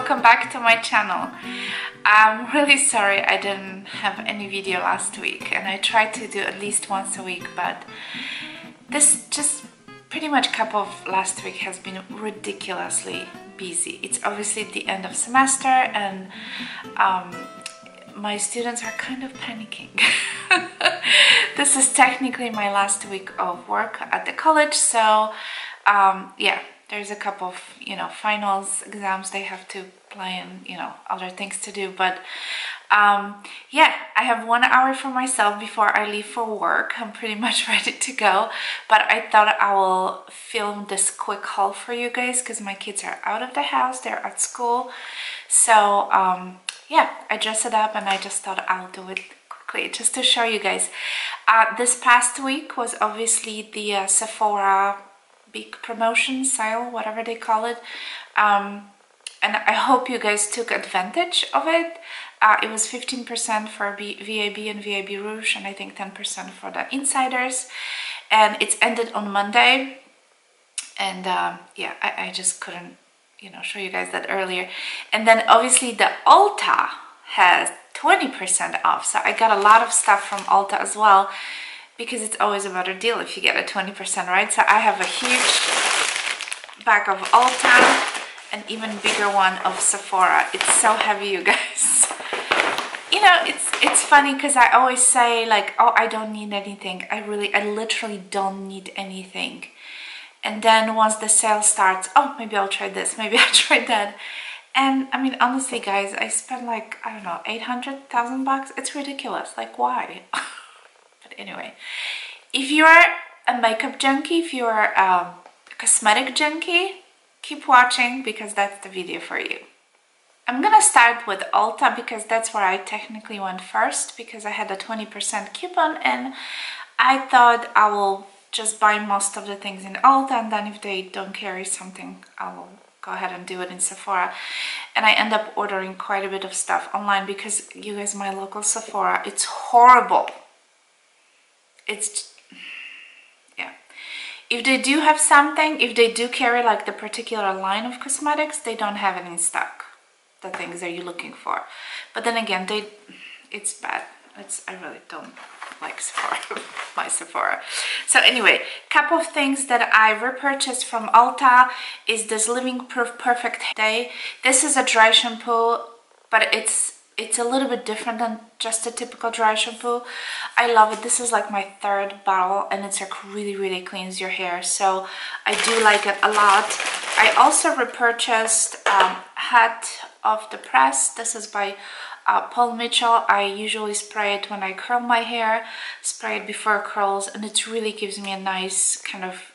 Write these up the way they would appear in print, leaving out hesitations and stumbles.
welcome back to my channel. I'm really sorry I didn't have any video last week, and I tried to do at least once a week, but this just pretty much couple of last week has been ridiculously busy. It's obviously the end of semester, and my students are kind of panicking. This is technically my last week of work at the college, so yeah, there's a couple of, finals, exams they have to play and, other things to do. But yeah, I have 1 hour for myself before I leave for work. I'm pretty much ready to go. But I thought I will film this quick haul for you guys because my kids are out of the house. They're at school. So yeah, I dressed it up and I just thought I'll do it quickly just to show you guys. This past week was obviously the Sephora big promotion sale, whatever they call it, and I hope you guys took advantage of it. It was 15% for VAB and VAB Rouge, and I think 10% for the insiders, and it's ended on Monday. And yeah, I just couldn't show you guys that earlier. And then obviously the Ulta has 20% off, so I got a lot of stuff from Ulta as well, because it's always a better deal if you get a 20%, right? So I have a huge bag of Ulta, an even bigger one of Sephora. It's so heavy, you guys. It's funny because I always say like, oh, I don't need anything. I literally don't need anything. And then once the sale starts, oh, maybe I'll try this, maybe I'll try that. And I mean, honestly, guys, I spent like, I don't know, 800,000 bucks. It's ridiculous. Like, why? Anyway, if you're a makeup junkie, if you're a cosmetic junkie, keep watching because that's the video for you. I'm gonna start with Ulta because that's where I technically went first, because I had a 20% coupon and I thought I will just buy most of the things in Ulta, and then if they don't carry something, I will go ahead and do it in Sephora. And I end up ordering quite a bit of stuff online because, you guys, my local Sephora, it's horrible. It's, yeah, if they do have something, if they do carry like the particular line of cosmetics, they don't have it in stock, the things that you're looking for. But then again, it's bad. I really don't like Sephora, my Sephora. So anyway, couple of things that I repurchased from Ulta is this Living Proof Perfect Day. This is a dry shampoo, but it's a little bit different than just a typical dry shampoo. I love it. This is like my third bottle, and it's like really cleans your hair, so I do like it a lot. I also repurchased Hot Off the Press. This is by Paul Mitchell. I usually spray it when I curl my hair, spray it before it curls, and it really gives me a nice kind of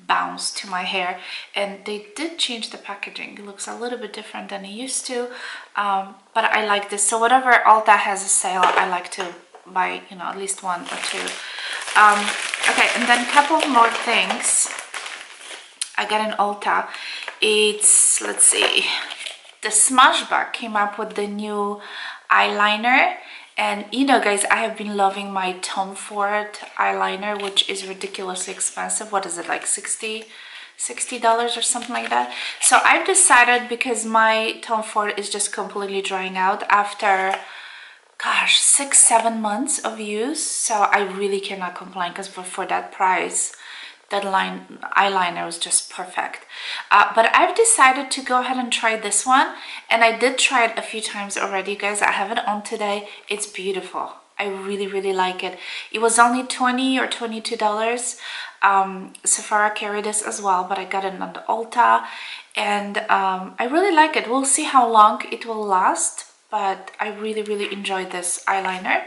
bounce to my hair. And they did change the packaging. It looks a little bit different than it used to, but I like this. So whatever Ulta has a sale, I like to buy, at least one or two. Okay, and then a couple more things I got in Ulta. It's, let's see, the Smashbox came up with the new eyeliner. And guys, I have been loving my Tom Ford eyeliner, which is ridiculously expensive. What is it, like $60 or something like that? So I've decided, because my Tom Ford is just completely drying out after, gosh, 6-7 months of use. So I really cannot complain, because for that price, that eyeliner was just perfect. But I've decided to go ahead and try this one, and I did try it a few times already, guys. I have it on today. It's beautiful. I really like it. It was only $20 or $22. Sephora carried this as well, but I got it on the Ulta, and I really like it. We'll see how long it will last, but I really enjoyed this eyeliner.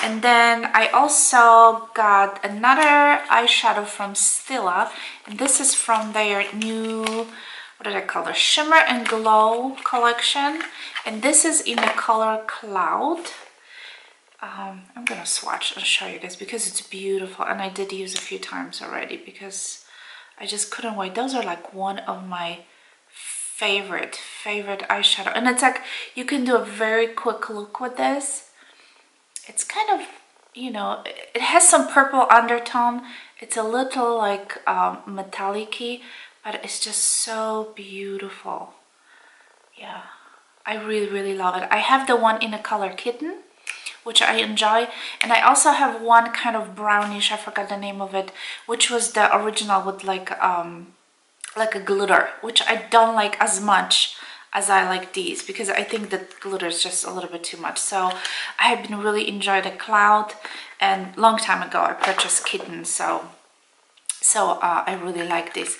And then I also got another eyeshadow from Stilla, and this is from their new, what did I call it, Shimmer and Glow collection, and this is in the color Cloud. I'm gonna swatch and show you guys because it's beautiful, and I did use a few times already because I just couldn't wait. Those are like one of my favorite eyeshadow, and it's like you can do a very quick look with this. It's kind of, it has some purple undertone. It's a little like metallic-y, but it's just so beautiful. Yeah, I really love it. I have the one in the color Kitten, which I enjoy, and I also have one kind of brownish, I forgot the name of it, which was the original with like a glitter, which I don't like as much as I like these, because I think that glitter is just a little bit too much. So I have been really enjoying the Cloud, and long time ago I purchased Kitten, so I really like this.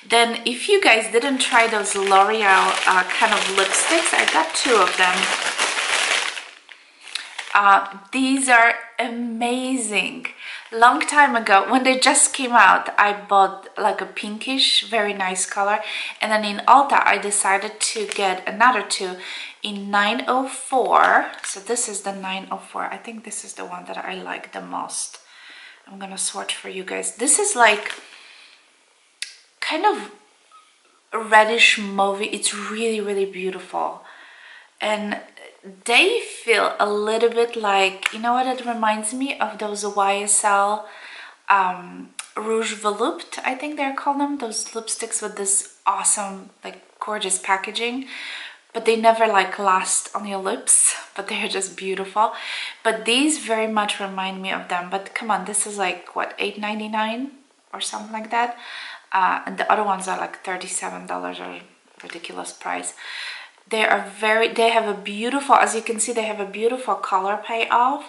Then if you guys didn't try those L'Oreal kind of lipsticks, I got 2 of them. These are amazing. Long time ago, when they just came out, I bought like a pinkish, very nice color. And then in Ulta, I decided to get another 2 in 904. So this is the 904. I think this is the one that I like the most. I'm gonna swatch for you guys. This is like kind of a reddish mauve. It's really beautiful. And they feel a little bit like, you know what it reminds me of? Those YSL Rouge Volupte, I think they're called them. Those lipsticks with this awesome, like gorgeous packaging. But they never like last on your lips, but they're just beautiful. But these very much remind me of them. But come on, this is like, what, $8.99 or something like that? And the other ones are like $37 or ridiculous price. They have a beautiful, as you can see, they have a beautiful color payoff,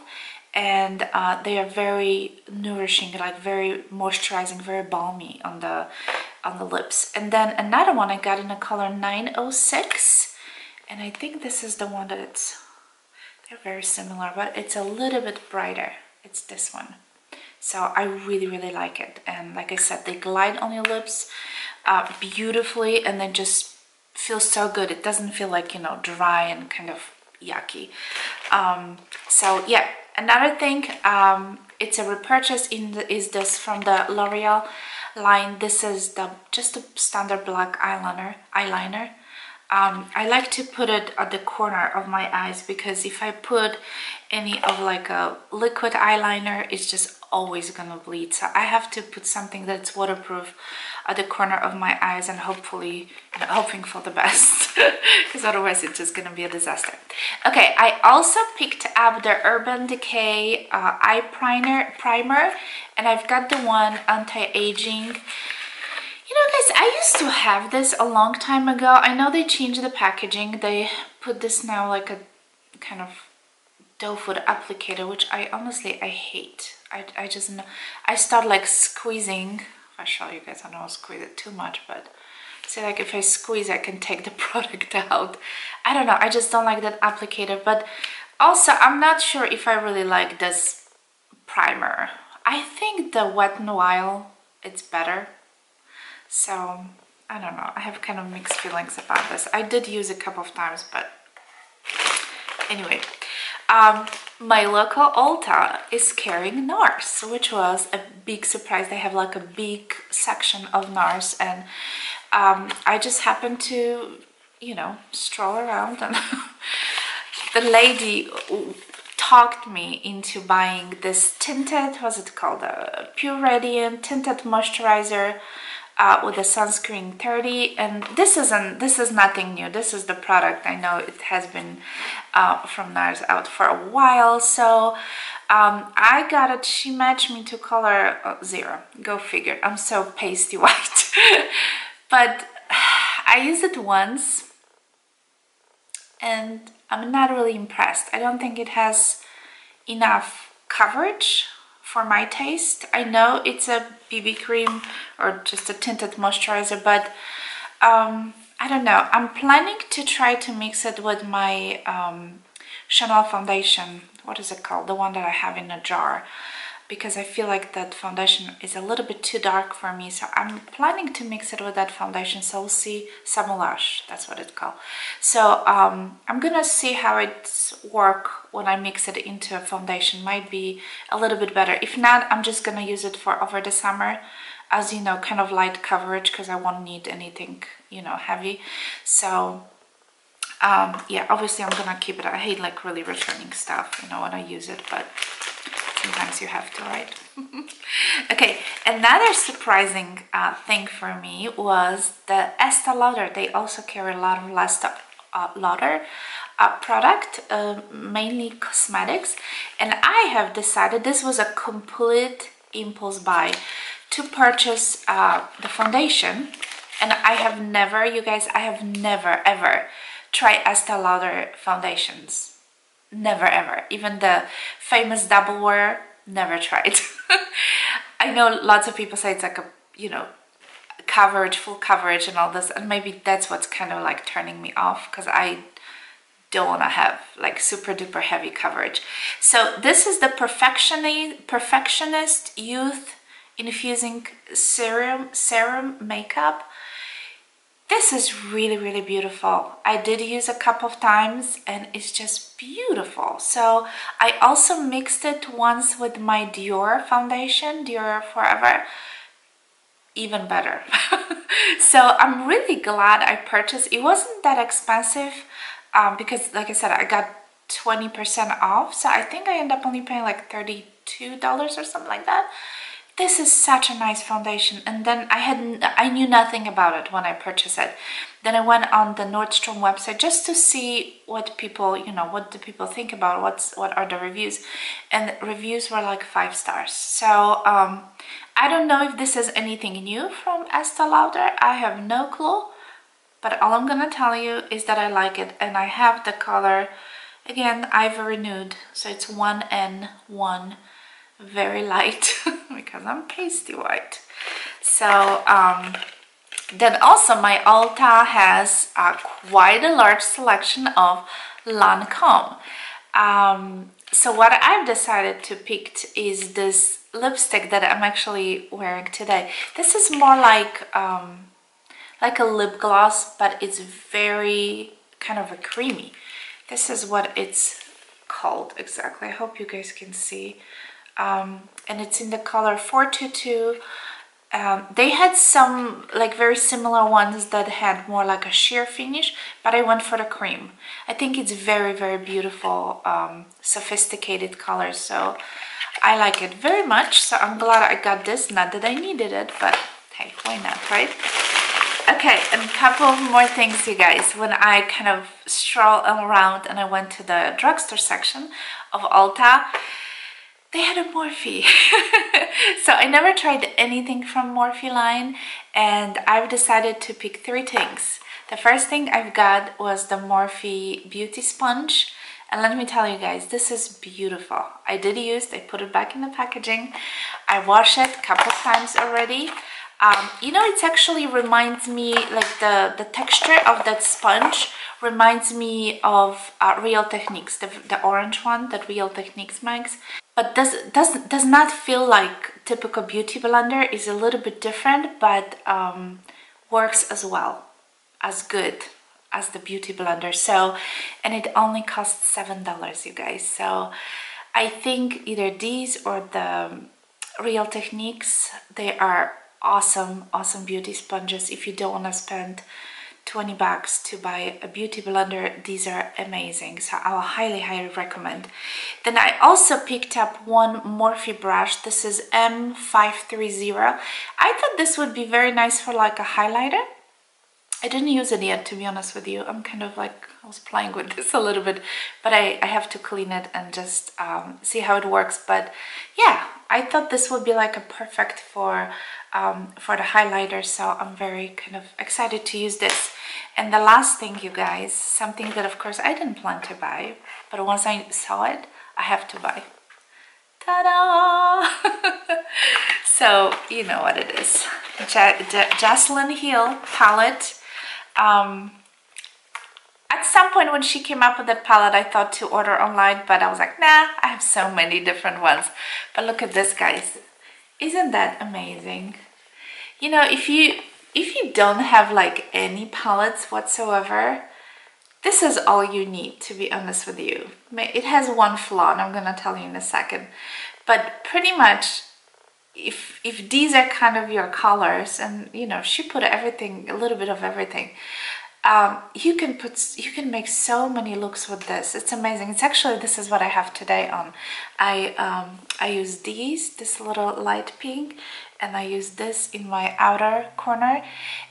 and they are very nourishing, like very moisturizing, very balmy on the lips. And then another one I got in the color 906, and I think this is the one that they're very similar, but it's a little bit brighter. It's this one. So I really like it. And like I said, they glide on your lips beautifully, and then just feels so good. It doesn't feel like, you know, dry and kind of yucky. So yeah, another thing, it's a repurchase is this from the L'Oreal line. This is just a standard black eyeliner. I like to put it at the corner of my eyes, because if I put any of like a liquid eyeliner, it's just always gonna bleed. So I have to put something that's waterproof at the corner of my eyes, and hopefully, you know, hoping for the best, because otherwise it's just gonna be a disaster. Okay, I also picked up the Urban Decay eye primer, and I've got the one anti-aging. You know, guys, I used to have this a long time ago. I know they changed the packaging. They put this now like a kind of doe foot applicator, which I honestly hate. I just know. I start like squeezing. If I show you guys, I don't squeeze it too much, but see, like if I squeeze, I can take the product out. I don't know. I just don't like that applicator. But also, I'm not sure if I really like this primer. I think the Wet n Wild, it's better. So I don't know. I have kind of mixed feelings about this. I did use it a couple of times, but anyway. My local Ulta is carrying Nars, which was a big surprise. They have like a big section of Nars, and I just happened to, you know, stroll around, and the lady talked me into buying this tinted, what's it called, Pure Radiant tinted moisturizer with a sunscreen 30, and this is nothing new. This is the product. I know it has been from Nars out for a while, so I got it. She matched me to color 0. Go figure. I'm so pasty white. But I used it once and I'm not really impressed. I don't think it has enough coverage for my taste. I know it's a BB cream or just a tinted moisturizer, but I don't know. I'm planning to try to mix it with my Chanel foundation. What is it called? The one that I have in a jar, because I feel like that foundation is a little bit too dark for me. So I'm planning to mix it with that foundation. So we'll see. Samoulash, that's what it's called. So I'm gonna see how it works when I mix it into a foundation. Might be a little bit better. If not, I'm just gonna use it for over the summer, as you know, kind of light coverage, because I won't need anything, you know, heavy. So yeah, obviously I'm gonna keep it. I hate like really returning stuff, you know, when I use it, but sometimes you have to, right? Okay, another surprising thing for me was the Estee Lauder. They also carry a lot of Lauder product, mainly cosmetics, and I have decided, this was a complete impulse buy, to purchase the foundation. And I have never, you guys, I have never ever tried Estee Lauder foundations. Never ever. Even the famous double wear, never tried. I know lots of people say it's like a, you know, coverage, full coverage and all this, and maybe that's what's kind of like turning me off, because I don't want to have like super duper heavy coverage. So this is the Perfectionist Youth Infusing Serum Makeup. This is really, really beautiful. I did use a couple of times and it's just beautiful. So I also mixed it once with my Dior foundation, Dior Forever. Even better. So I'm really glad I purchased. It wasn't that expensive because, like I said, I got 20% off. So I think I ended up only paying like $32 or something like that. This is such a nice foundation, and then I knew nothing about it when I purchased it. Then I went on the Nordstrom website just to see what people, you know, what do people think about, what are the reviews, and reviews were like 5 stars. So I don't know if this is anything new from Estee Lauder. I have no clue, but all I'm gonna tell you is that I like it, and I have the color, again, Ivory Nude, so it's 1N1. Very light because I'm pasty white. So then also my Ulta has quite a large selection of Lancome. So what I've decided to pick is this lipstick that I'm actually wearing today. This is more like a lip gloss, but it's very kind of a creamy. This is what it's called exactly. I hope you guys can see. And it's in the color 422. They had some like very similar ones that had more like a sheer finish, but I went for the cream. I think it's very, very beautiful, sophisticated color, so I like it very much. So I'm glad I got this, not that I needed it, but hey, why not, right? Okay, and a couple of more things, you guys. When I kind of stroll around and I went to the drugstore section of Ulta, they had a Morphie. So I never tried anything from Morphie line, and I've decided to pick 3 things. The first thing I've got was the Morphie Beauty Sponge, and let me tell you guys, this is beautiful. I put it back in the packaging. I washed it a couple of times already. You know, it actually reminds me, like the texture of that sponge reminds me of Real Techniques, the orange one that Real Techniques makes. But does not feel like typical beauty blender. Is a little bit different, but works as well, as good as the beauty blender. So, and it only costs $7, you guys. So I think either these or the Real Techniques, they are awesome beauty sponges. If you don't want to spend $20 to buy a beauty blender, these are amazing, so I'll highly recommend. Then I also picked up one Morphe brush. This is M530. I thought this would be very nice for like a highlighter. I didn't use it yet, to be honest with you. I'm kind of like, I was playing with this a little bit, but I have to clean it and just see how it works. But yeah, I thought this would be like a perfect for the highlighter, so I'm very kind of excited to use this. And the last thing, you guys, something that of course I didn't plan to buy, but once I saw it, I have to buy. Ta-da! So you know what it is. Jocelyn Hill palette. At some point when she came up with that palette, I thought to order online, but I was like, nah, I have so many different ones. But look at this, guys. Isn't that amazing? You know, if you don't have like any palettes whatsoever, this is all you need, to be honest with you. It has one flaw, and I'm gonna tell you in a second. But pretty much, if these are kind of your colors, and you know, she put everything, a little bit of everything, You can make so many looks with this. It's amazing. It's actually, this is what I have today on. I use this little light pink, and I use this in my outer corner.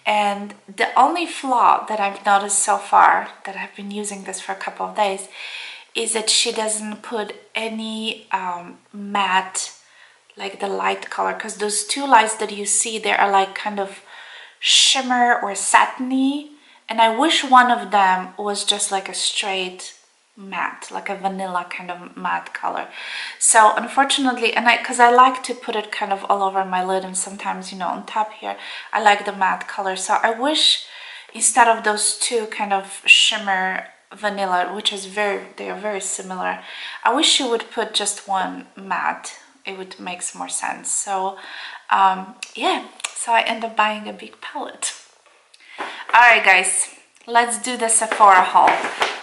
And the only flaw that I've noticed so far, that I've been using this for a couple of days, is that she doesn't put any matte, like the light color, because those two lights that you see, they are like kind of shimmer or satiny, and I wish one of them was just like a straight matte, like a vanilla kind of matte color. So unfortunately, and because I like to put it kind of all over my lid, and sometimes, you know, on top here, I like the matte color. So I wish instead of those two kind of shimmer vanilla, which is they are very similar, I wish you would put just one matte. It would make more sense. So yeah, so I end up buying a big palette. Alright guys, let's do the Sephora haul.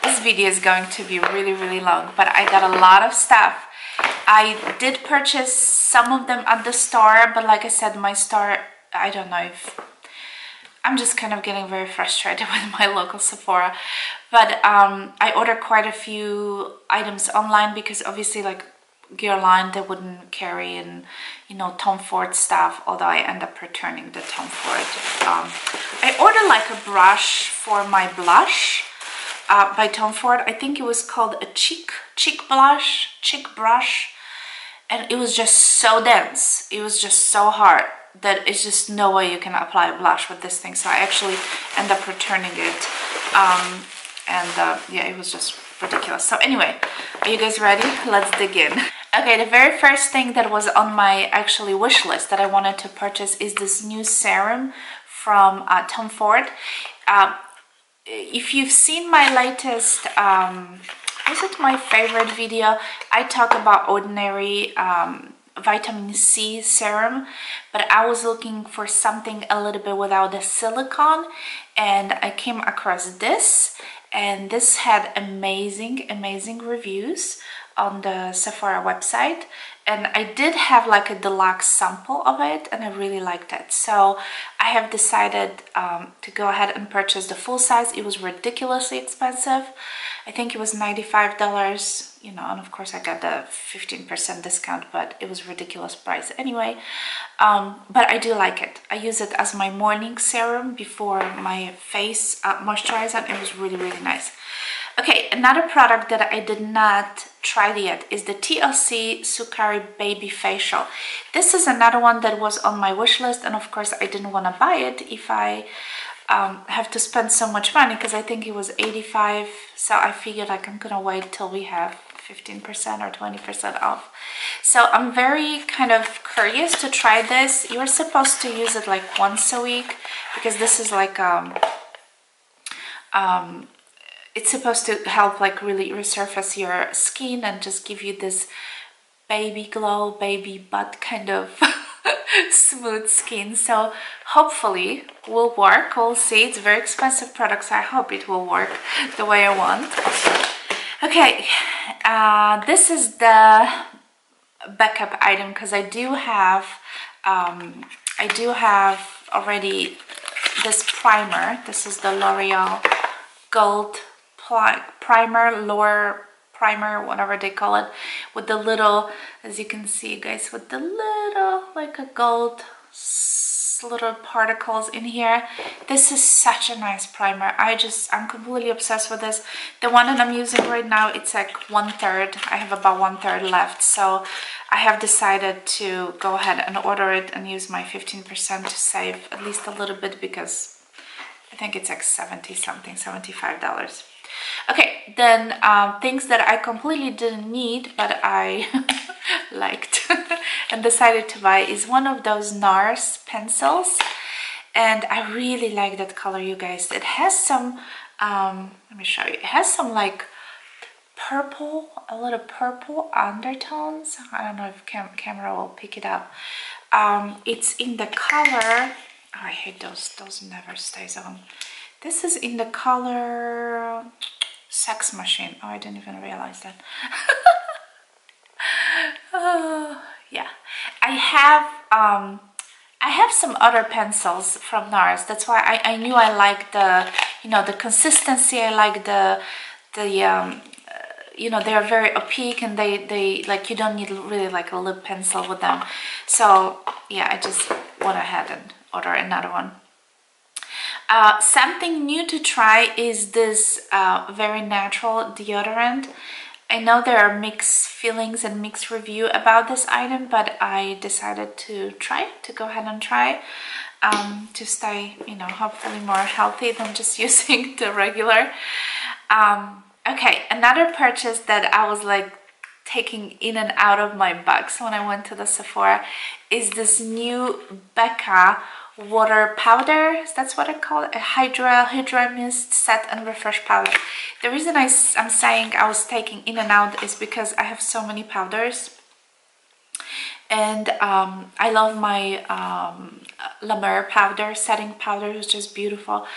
This video is going to be really long, but I got a lot of stuff. I did purchase some of them at the store, but like I said, my store, I don't know if I'm just kind of getting very frustrated with my local Sephora. But I ordered quite a few items online because obviously, like Guerlain, they wouldn't carry in, you know, Tom Ford stuff, although I end up returning the Tom Ford. I ordered like a brush for my blush by Tom Ford. I think it was called a cheek brush, and it was just so dense, it was just so hard that it's just no way you can apply a blush with this thing. So I actually end up returning it, yeah, it was just ridiculous. So anyway, are you guys ready? Let's dig in. Okay, the very first thing that was on my actually wish list that I wanted to purchase is this new serum from Tom Ford. If you've seen my latest, is it my favorite video? I talk about Ordinary vitamin C serum, but I was looking for something a little bit without the silicone, and I came across this, and this had amazing reviews on the Sephora website, and I did have like a deluxe sample of it, and I really liked it. So I have decided to go ahead and purchase the full size. It was ridiculously expensive. I think it was $95, you know, and of course I got the 15% discount, but it was ridiculous price anyway. But I do like it. I use it as my morning serum before my face moisturizer, and it was really nice. Okay, another product that I did not try yet is the T.L.C. Sukari Babyfacial. This is another one that was on my wish list, and of course I didn't want to buy it if I have to spend so much money, because I think it was $85. So I figured like I'm gonna wait till we have 15% or 20% off. So I'm very kind of curious to try this. You're supposed to use it like once a week, because this is like it's supposed to help like really resurface your skin and just give you this baby glow, baby butt kind of smooth skin. So hopefully will work. We'll see. It's very expensive product, so I hope it will work the way I want. Okay, this is the backup item, because I do have already this primer. This is the L'Oreal Gold Primer, Lor Primer, whatever they call it, with the little, as you can see guys, with the little like a gold little particles in here. This is such a nice primer. I'm completely obsessed with this. The one that I'm using right now, it's like 1/3. I have about 1/3 left, so I have decided to go ahead and order it and use my 15% to save at least a little bit, because I think it's like 70 something, $75. Okay, then things that I completely didn't need but I liked and decided to buy is one of those Nars pencils, and I really like that color, you guys. It has some let me show you. It has some like purple, a little purple undertones. I don't know if camera will pick it up. It's in the color, oh, I hate those never stays on. This is in the color Sex Machine. Oh, I didn't even realize that. Oh, yeah. I I have some other pencils from Nars. That's why I knew I like the, you know, the consistency. I like the you know, they are very opaque, and they like, you don't need really like a lip pencil with them. So yeah, I just went ahead and ordered another one. Something new to try is this very natural deodorant. I know there are mixed feelings and mixed review about this item, but I decided to go ahead and try to stay, you know, hopefully more healthy than just using the regular. Okay, another purchase that I was like taking in and out of my box when I went to the Sephora is this new Becca water powder. That's what I call it, a Hydra Mist Set and Refresh powder. The reason I'm saying I was taking in and out is because I have so many powders, and I love my La Mer powder, setting powder, which is beautiful.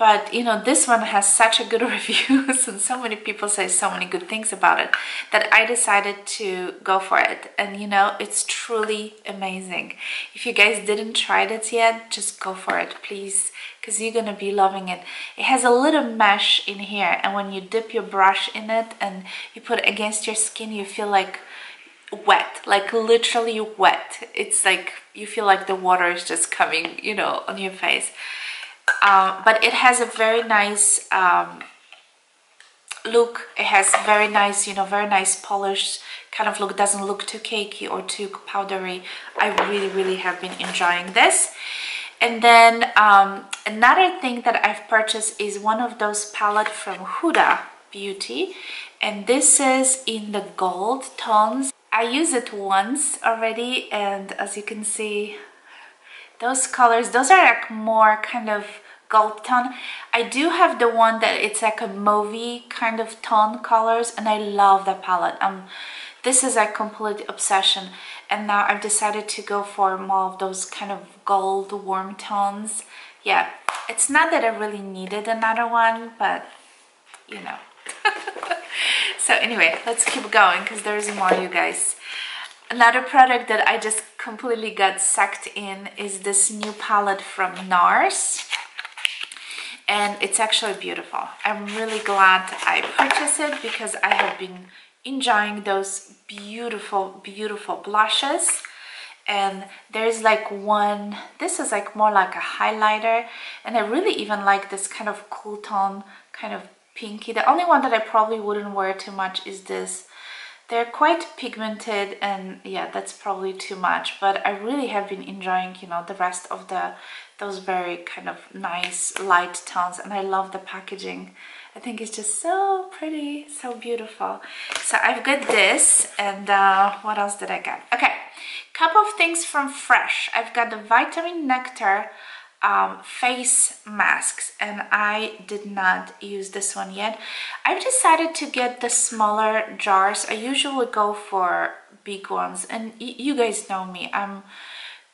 But you know, this one has such a good reviews and so many people say so many good things about it that I decided to go for it. And you know, it's truly amazing. If you guys didn't try it yet, just go for it, please, because you're gonna be loving it. It has a little mesh in here, and when you dip your brush in it and you put it against your skin, you feel like wet, like literally wet. It's like you feel like the water is just coming, you know, on your face. But it has a very nice look. It has very nice, you know, very nice polished kind of look. Doesn't look too cakey or too powdery. I really have been enjoying this. And then another thing that I've purchased is one of those palettes from Huda Beauty, and this is in the gold tones. I used it once already, and as you can see, those colors, those are like more kind of gold tone. I do have the one that it's like a mauvey kind of tone colors, and I love that palette. This is a complete obsession, and now I've decided to go for more of those kind of gold warm tones. Yeah, it's not that I really needed another one, but you know. So anyway, let's keep going because there's more, you guys. Another product that I just completely got sucked in is this new palette from Nars, and it's actually beautiful. I'm really glad I purchased it because I have been enjoying those beautiful blushes. And there's like one, this is like more like a highlighter, and I really even like this kind of cool tone, kind of pinky. The only one that I probably wouldn't wear too much is this. They're quite pigmented, and yeah, that's probably too much, but I really have been enjoying, you know, the rest of those very kind of nice light tones, and I love the packaging. I think it's just so pretty, so beautiful. So I've got this, and what else did I get? Okay, couple of things from fFresh. I've got the Vitamin Nectar face masks, and I did not use this one yet. I've decided to get the smaller jars. I usually go for big ones, and you guys know me, I'm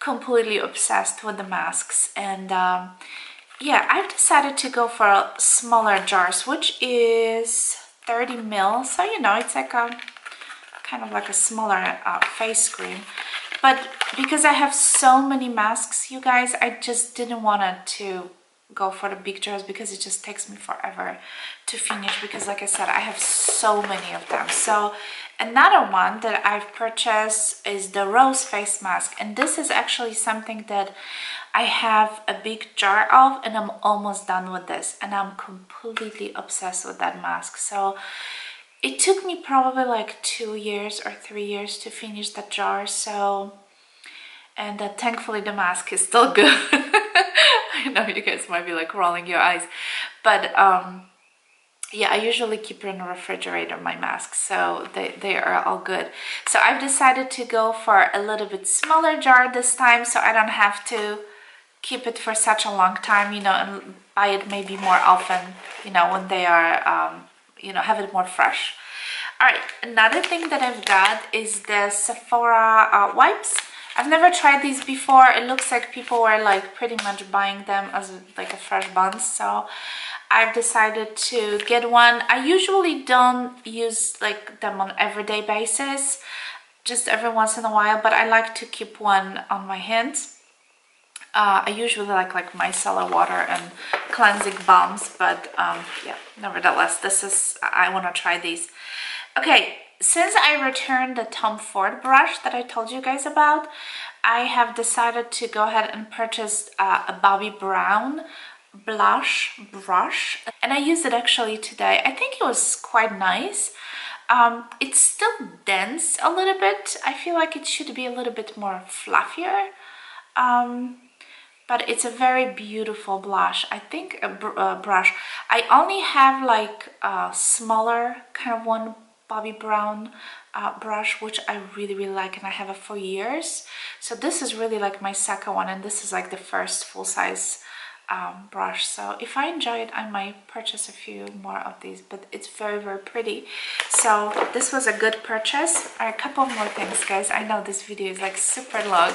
completely obsessed with the masks, and yeah, I've decided to go for smaller jars, which is 30 ml, so you know, it's like a kind of like a smaller face cream. But because I have so many masks, you guys, I just didn't want to go for the big jars because it just takes me forever to finish, because like I said, I have so many of them. So another one that I've purchased is the Rose face mask, and this is actually something that I have a big jar of, and I'm almost done with this, and I'm completely obsessed with that mask. So it took me probably like 2 years or 3 years to finish that jar. So, and thankfully the mask is still good. I know you guys might be like rolling your eyes, but yeah, I usually keep it in the refrigerator, my masks, so they are all good. So I've decided to go for a little bit smaller jar this time, so I don't have to keep it for such a long time, you know, and buy it maybe more often, you know, when they are you know, have it more fresh. All right, another thing that I've got is the Sephora wipes. I've never tried these before. It looks like people were like pretty much buying them as like a fresh bunch, so I've decided to get one. I usually don't use like them on everyday basis, just every once in a while, but I like to keep one on my hands. I usually like micellar water and cleansing balms, but yeah, nevertheless, I want to try these. Okay, since I returned the Tom Ford brush that I told you guys about, I have decided to go ahead and purchase a Bobbi Brown blush brush, and I used it actually today. I think it was quite nice. It's still dense a little bit. I feel like it should be a little bit more fluffier. But it's a very beautiful blush. I think a brush. I only have like a smaller kind of one Bobbi Brown brush, which I really like, and I have it for years. So this is really like my second one, and this is like the first full-size brush. So if I enjoy it, I might purchase a few more of these, but it's very pretty. So this was a good purchase. A couple more things, guys. I know this video is like super long.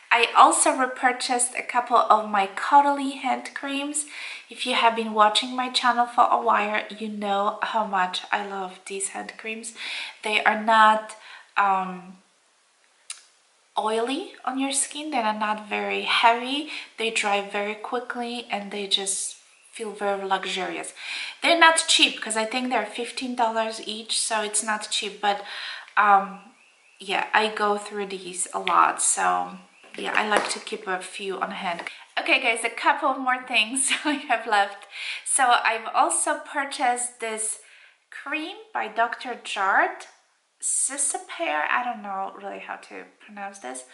I also repurchased a couple of my cuddly hand creams. If you have been watching my channel for a while, you know how much I love these hand creams. They are not oily on your skin. They are not very heavy. They dry very quickly, and they just feel very luxurious. They're not cheap because I think they're $15 each, so it's not cheap, but yeah, I go through these a lot, so yeah, I like to keep a few on hand. Okay guys, a couple more things I have left. So I've also purchased this cream by Dr. Jart Cicapair. I don't know really how to pronounce this.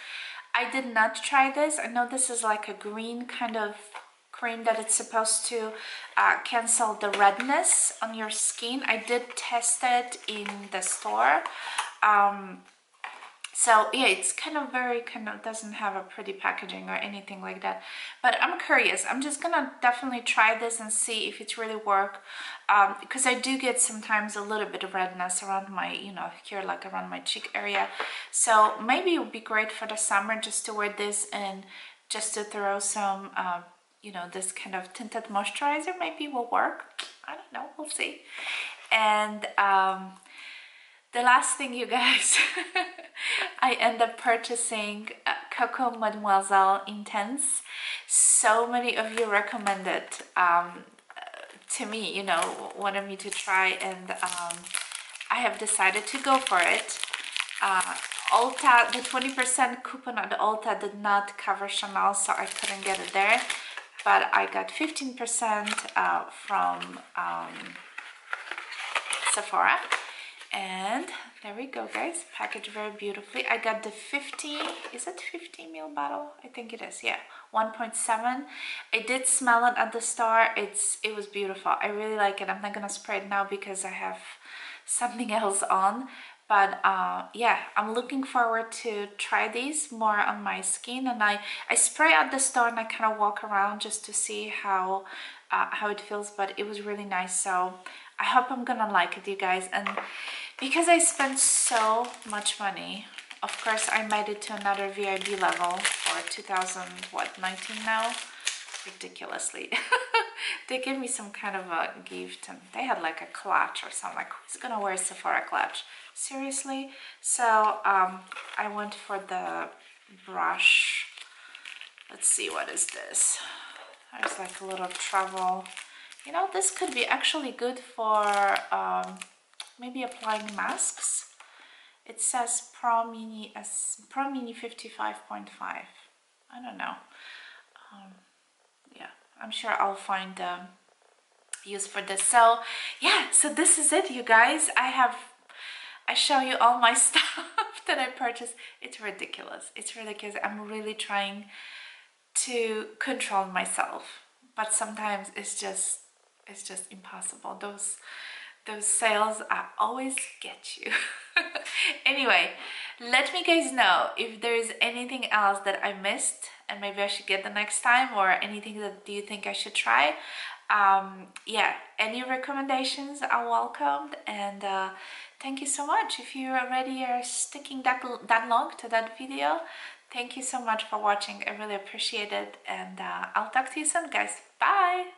I did not try this. I know this is like a green kind of cream that it's supposed to cancel the redness on your skin. I did test it in the store. So yeah, it's kind of doesn't have a pretty packaging or anything like that, but I'm curious. I'm just gonna definitely try this and see if it really works, because I do get sometimes a little bit of redness around my, here, like around my cheek area. So maybe it would be great for the summer just to wear this and just to throw some this kind of tinted moisturizer. Maybe will work. I don't know, we'll see. And the last thing, you guys, I end up purchasing Coco Intense. So many of you recommended to me, wanted me to try, and I have decided to go for it. Ulta, the 20% coupon on the Ulta did not cover Chanel, so I couldn't get it there, but I got 15% from Sephora. And there we go, guys, packaged very beautifully. I got the 50, is it 50 ml bottle? I think it is, yeah, 1.7. I did smell it at the store. It was beautiful. I really like it. I'm not gonna spray it now because I have something else on, but yeah, I'm looking forward to try these more on my skin. And I spray at the store and I kind of walk around just to see how it feels, but it was really nice. So I hope I'm gonna like it, you guys. And because I spent so much money, of course I made it to another VIB level for 2019 now. Ridiculously. They gave me some kind of a gift, and they had like a clutch or something. Like, who's gonna wear a Sephora clutch? Seriously? So I went for the brush. Let's see, what is this? There's like a little travel. This could be actually good for maybe applying masks. It says Pro Mini 55.5. I don't know. Yeah, I'm sure I'll find use for this. So yeah, so this is it, you guys. I show you all my stuff that I purchased. It's ridiculous. It's ridiculous. I'm really trying to control myself, but sometimes it's just impossible. Those sales always get you. Anyway, let me guys know if there's anything else that I missed and maybe I should get the next time, or anything that you think I should try. Yeah, any recommendations are welcomed. And thank you so much. If you already are sticking that long to that video, thank you so much for watching. I really appreciate it, and I'll talk to you soon, guys. Bye.